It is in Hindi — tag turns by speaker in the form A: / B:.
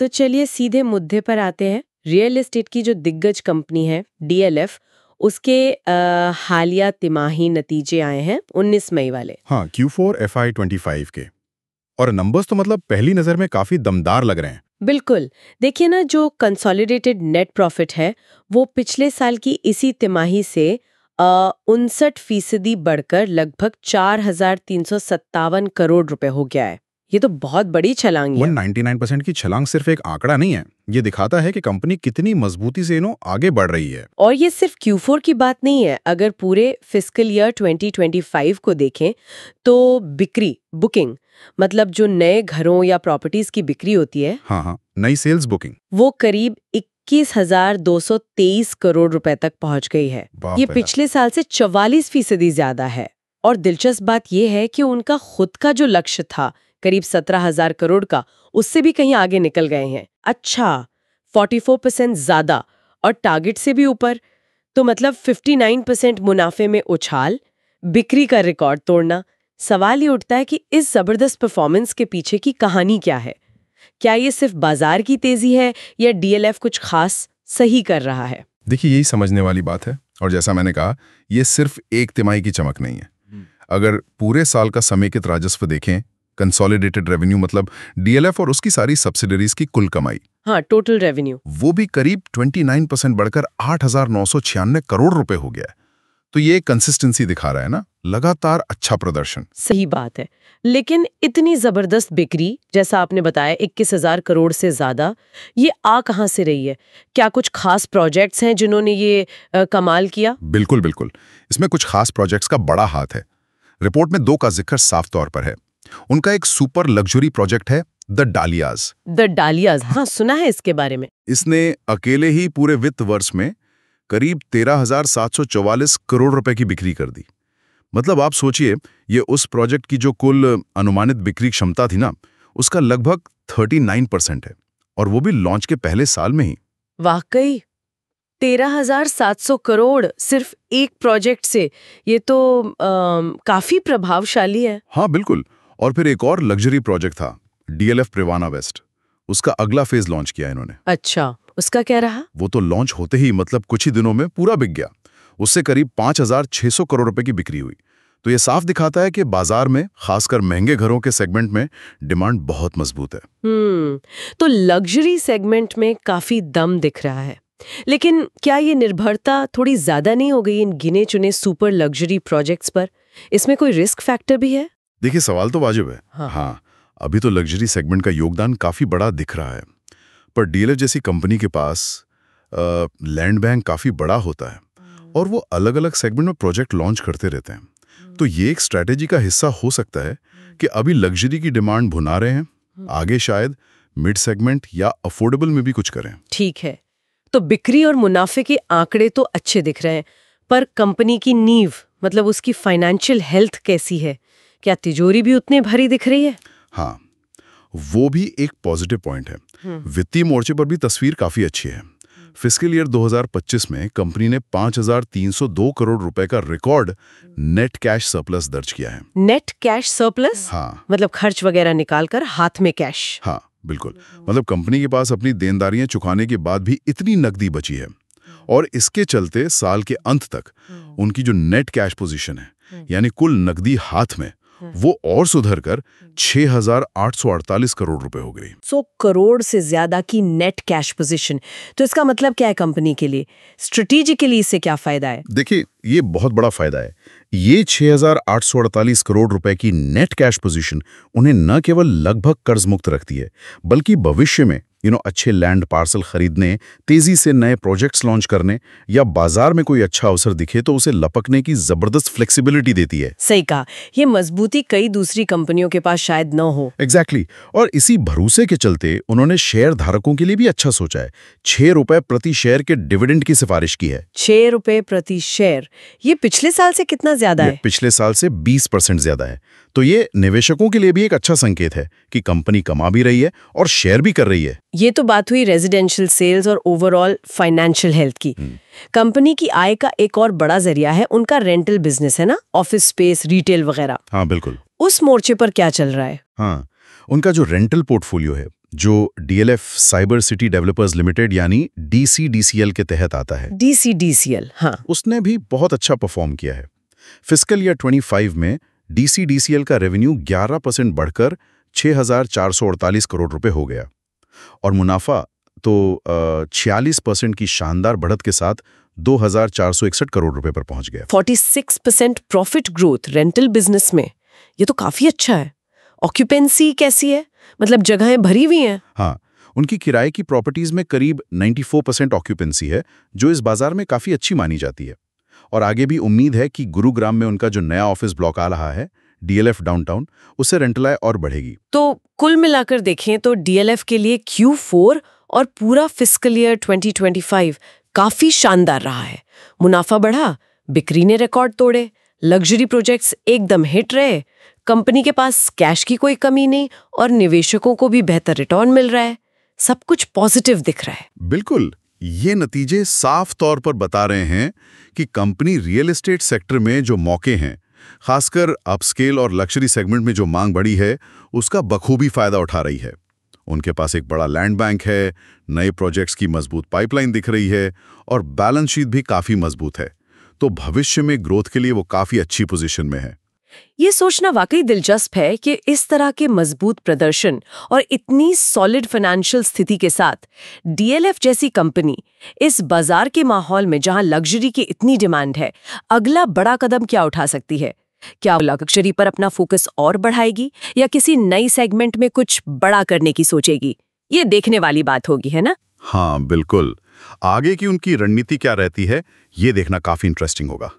A: तो चलिए सीधे मुद्दे पर आते हैं। रियल एस्टेट की जो दिग्गज कंपनी है डीएलएफ, उसके हालिया तिमाही नतीजे आए हैं 19 मई वाले।
B: हाँ, Q4 FY25 के। और नंबर्स तो मतलब पहली नजर में काफी दमदार लग रहे हैं।
A: बिल्कुल। देखिए ना, जो कंसोलिडेटेड नेट प्रॉफिट है वो पिछले साल की इसी तिमाही से 59% बढ़कर लगभग 4,357 करोड़ रुपए हो गया है। ये तो बहुत बड़ी छलांग है।
B: 199% की छलांग सिर्फ एक आंकड़ा नहीं है, ये दिखाता है कि कंपनी कितनी मजबूती से आगे बढ़ रही है।
A: और ये सिर्फ Q4 की बात नहीं है। अगर पूरे फिस्कल ईयर 2025 को देखें तो बुकिंग मतलब जो नए घरों या प्रॉपर्टीज की बिक्री होती है,
B: हाँ, नई सेल्स बुकिंग,
A: वो करीब 21,223 करोड़ रुपए तक पहुंच गई है। ये पिछले साल से 44% ज्यादा है। और दिलचस्प बात यह है कि उनका खुद का जो लक्ष्य था करीब 17,000 करोड़ का, उससे भी कहीं आगे निकल गए हैं। अच्छा, 44% ज्यादा और टारगेट से भी ऊपर। तो मतलब 59% मुनाफे में उछाल, बिक्री का रिकॉर्ड तोड़ना। सवाल ये उठता है कि इस जबरदस्त परफॉर्मेंस के पीछे की कहानी क्या है? क्या ये सिर्फ बाजार की तेजी है या डीएलएफ कुछ खास सही कर रहा है?
B: देखिए, यही समझने वाली बात है। और जैसा मैंने कहा, ये सिर्फ एक तिमाही की चमक नहीं है। अगर पूरे साल का समेकित राजस्व देखें, कंसोलिडेटेड रेवेन्यू मतलब डीएलएफ और उसकी सारी सब्सिडरीज की कुल कमाई,
A: हाँ, टोटल रेवेन्यू,
B: वो भी करीब 29% बढ़कर 8,996 करोड़ रुपए हो गया है। तो ये कंसिस्टेंसी दिखा रहा है ना, लगातार अच्छा प्रदर्शन।
A: सही बात है। लेकिन इतनी जबरदस्त बिक्री, जैसा आपने बताया 21,000 करोड़ से ज्यादा, ये आ कहां से रही है? क्या कुछ खास प्रोजेक्ट्स हैं जिन्होंने ये कमाल किया?
B: बिल्कुल बिल्कुल, इसमें कुछ खास प्रोजेक्ट्स का बड़ा हाथ है। रिपोर्ट में 2 का जिक्र साफ तौर पर है। उनका एक सुपर लग्जरी प्रोजेक्ट है द डालियाज।
A: द डालियाज, हाँ, सुना है इसके बारे में।
B: इसने अकेले ही पूरे वित्त वर्ष में करीब 13,744 करोड़ रुपए की बिक्री कर दी। मतलब आप सोचिए, ये उस प्रोजेक्ट की जो कुल अनुमानित बिक्री क्षमता थी ना, उसका लगभग 39% है, और वो भी लॉन्च के पहले साल में ही।
A: वाकई 13,700 करोड़ सिर्फ एक प्रोजेक्ट से, ये तो काफी प्रभावशाली है।
B: हाँ बिल्कुल। और फिर एक और लग्जरी प्रोजेक्ट था डीएलएफ प्रिवाना वेस्ट। उसका अगला फेज लॉन्च किया इन्होंने।
A: अच्छा, उसका क्या रहा?
B: वो तो लॉन्च होते ही मतलब कुछ ही दिनों में पूरा बिक गया। उससे करीब 5,600 करोड़ रुपए की बिक्री हुई। तो ये साफ दिखाता है कि बाजार में, खासकर महंगे घरों के सेगमेंट में, डिमांड बहुत मजबूत है।
A: तो लग्जरी सेगमेंट में काफी दम दिख रहा है। लेकिन क्या ये निर्भरता थोड़ी ज्यादा नहीं हो गई इन गिने चुने सुपर लग्जरी प्रोजेक्ट्स पर? इसमें कोई रिस्क फैक्टर भी है?
B: देखिए, सवाल तो वाजिब है। हाँ, अभी तो लग्जरी सेगमेंट का योगदान काफी बड़ा दिख रहा है, पर डीएलएफ जैसी कंपनी के पास लैंड बैंक काफी बड़ा होता है और वो अलग अलग सेगमेंट में प्रोजेक्ट लॉन्च करते रहते हैं। तो ये एक स्ट्रैटेजी का हिस्सा हो सकता है कि अभी लग्जरी की डिमांड भुना रहे हैं, आगे शायद मिड सेगमेंट या अफोर्डेबल में भी कुछ करें।
A: ठीक है, तो बिक्री और मुनाफे के आंकड़े तो अच्छे दिख रहे हैं, पर कंपनी की नींव मतलब उसकी फाइनेंशियल हेल्थ कैसी है? क्या तिजोरी भी उतने भरी दिख रही है?
B: हाँ, वो भी एक पॉजिटिव पॉइंट है। वित्तीय मोर्चे पर भी तस्वीर काफी अच्छी है। फिस्कल ईयर 2025 में कंपनी ने 5,302 करोड़ रुपए का रिकॉर्ड नेट कैश सरप्लस दर्ज किया है।
A: Net cash surplus?
B: हाँ,
A: मतलब खर्च वगैरह निकालकर हाथ में कैश।
B: हाँ बिल्कुल, मतलब कंपनी के पास अपनी देनदारियां चुकाने के बाद भी इतनी नकदी बची है, और इसके चलते साल के अंत तक उनकी जो नेट कैश पोजीशन है, यानी कुल नकदी हाथ में, वो और सुधरकर 6,848 करोड़ रुपए हो गई।
A: 100 करोड़ से ज्यादा की नेट कैश पोजीशन। तो इसका मतलब क्या है कंपनी के लिए? स्ट्रेटेजिकली इससे क्या फायदा है?
B: देखिए, ये बहुत बड़ा फायदा है। ये 6,848 करोड़ रुपए की नेट कैश पोजीशन उन्हें न केवल लगभग कर्ज मुक्त रखती है, बल्कि भविष्य में अच्छे लैंड पार्सल खरीदने, तेजी से नए प्रोजेक्ट्स लॉन्च करने या बाजार में कोई अच्छा अवसर दिखे तो उसे लपकने की जबरदस्त फ्लेक्सिबिलिटी देती है।
A: सही कहा, ये मजबूती कई दूसरी कंपनियों के पास शायद न हो।
B: एग्जैक्टली। और इसी भरोसे के चलते उन्होंने शेयर धारकों के लिए भी अच्छा सोचा है। 6 रुपए प्रति शेयर के डिविडेंड की सिफारिश की है।
A: 6 रुपए प्रति शेयर, ये पिछले साल से कितना ज्यादा है?
B: पिछले साल से 20% ज्यादा है। तो ये निवेशकों के लिए भी एक अच्छा संकेत है कि कंपनी कमा भी रही है और शेयर भी कर रही है।
A: ये तो बात हुई रेजिडेंशियल सेल्स और ओवरऑल फाइनेंशियल हेल्थ की। कंपनी की आय का एक और बड़ा जरिया है उनका रेंटल बिजनेस, है ना, ऑफिस स्पेस, रिटेल वगैरह।
B: हाँ बिल्कुल।
A: उस मोर्चे पर क्या चल रहा है?
B: हाँ, उनका जो रेंटल पोर्टफोलियो है जो DLF cyber city developers limited यानी DCDCL के तहत आता है।
A: DCDCL, हाँ।
B: उसने भी बहुत अच्छा परफॉर्म किया है। फिस्कल ईयर 25 में DCDCL का रेवेन्यू 11% बढ़कर 6,448 करोड़ रुपए हो गया और मुनाफा तो 46% की शानदार बढ़त के साथ 2,461 करोड़ रुपए पर पहुंच गया।
A: 46% प्रॉफिट ग्रोथ रेंटल बिजनेस में, ये तो काफी अच्छा है। ऑक्यूपेंसी कैसी है, मतलब जगहें भरी हुई हैं?
B: हाँ, उनकी किराए की प्रॉपर्टीज में करीब 94% ऑक्यूपेंसी है, जो इस बाजार में काफी अच्छी मानी जाती है। और आगे भी उम्मीद है कि गुरुग्राम में उनका जो नया ऑफिस ब्लॉक आ रहा है, DLF डाउनटाउन, उससे रेंटल आय और बढ़ेगी।
A: तो कुल मिलाकर देखें तो DLF के लिए Q4 और पूरा फिस्कल ईयर 2025 काफी शानदार रहा है। मुनाफा बढ़ा, बिक्री ने रिकॉर्ड तोड़े, लग्जरी प्रोजेक्ट्स एकदम हिट रहे, कंपनी के पास कैश की कोई कमी नहीं और निवेशकों को भी बेहतर रिटर्न मिल रहा है। सब कुछ पॉजिटिव दिख रहा है।
B: बिल्कुल, ये नतीजे साफ तौर पर बता रहे हैं कि कंपनी रियल एस्टेट सेक्टर में जो मौके हैं, खासकर अपस्केल और लक्जरी सेगमेंट में जो मांग बढ़ी है, उसका बखूबी फायदा उठा रही है। उनके पास एक बड़ा लैंड बैंक है, नए प्रोजेक्ट्स की मजबूत पाइपलाइन दिख रही है और बैलेंस शीट भी काफी मजबूत है। तो भविष्य में ग्रोथ के लिए वो काफी अच्छी पोजीशन में है।
A: ये सोचना वाकई दिलचस्प है कि इस तरह के मजबूत प्रदर्शन और इतनी सॉलिड फाइनेंशियल स्थिति के साथ DLF जैसी कंपनी इस बाजार के माहौल में जहां लग्जरी की इतनी डिमांड है, अगला बड़ा कदम क्या उठा सकती है? क्या वो लग्जरी पर अपना फोकस और बढ़ाएगी या किसी नई सेगमेंट में कुछ बड़ा करने की सोचेगी? ये देखने वाली बात होगी, है ना?
B: हाँ, बिल्कुल। आगे की उनकी रणनीति क्या रहती है, ये देखना काफी इंटरेस्टिंग होगा।